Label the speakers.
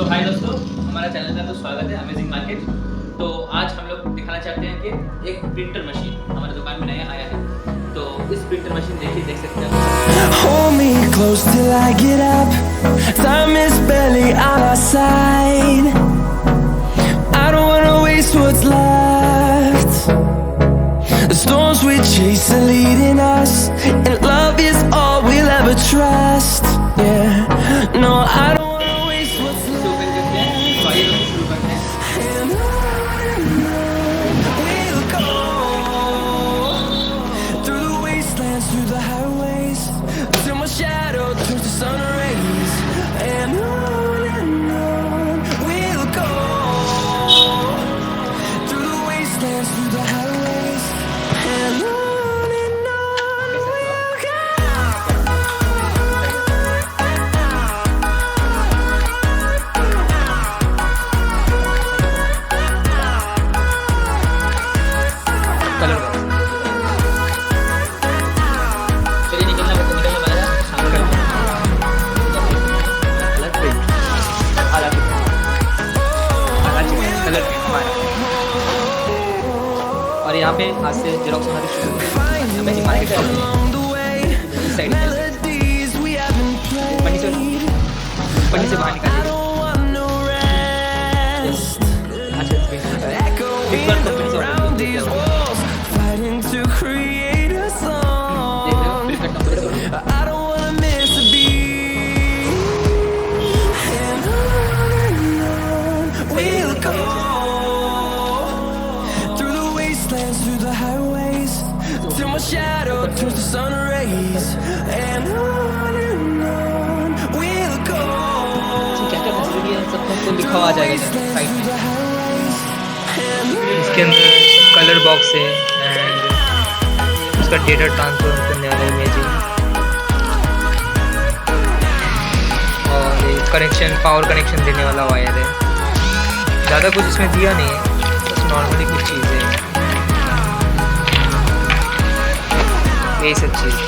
Speaker 1: हाय दोस्तों, हमारा चैनल में आपका स्वागत है अमेजिंग मार्केट। तो आज हम लोग दिखाना चाहते हैं कि एक प्रिंटर मशीन हमारे दुकान में नया आया है। तो इस प्रिंटर मशीन देख सकते हैं।
Speaker 2: Hold me close till I get up. Time is barely on our side. I don't wanna waste what's left. The storms we chase are leading us, and love is all we'll ever trust. Yeah, no, I don't wanna waste what's left.
Speaker 1: तो आइए दोस्तों शुरू करते हैं।
Speaker 2: And on we'll go through the wastelands, through the highways, till my shadow turns to sun rays. And on we'll go through the wastelands, through the highways, and on we'll go.
Speaker 1: Colour box चलिए निकलने वाला है सामने colour print अलग colour print हमारा। और यहाँ पे आज से जेरोक्स हमारी शुरू हुई है। अमेजिंग मार्केट शॉप इस साइड में पन्नी से बाहर निकालिए। अच्छा फ्लिपकार्ट कंपनी से ऑर्डर किया हुआ है।
Speaker 2: Fighting to create a song. I don't wanna miss a beat. And on we'll go through the wastelands, through the highways, till my shadow turns to sun rays. And on we'll go.
Speaker 1: क्या क्या facility है सब तो लिखा हुआ आ जाएगा side में।
Speaker 3: इसके अंदर कलर बॉक्स है एंड उसका डेटा ट्रांसफर करने वाला इमेजिंग और कनेक्शन पावर कनेक्शन देने वाला वायर है। ज़्यादा कुछ इसमें दिया नहीं है, बस नॉर्मली कुछ चीज़ें हैं, यही सब चीज़।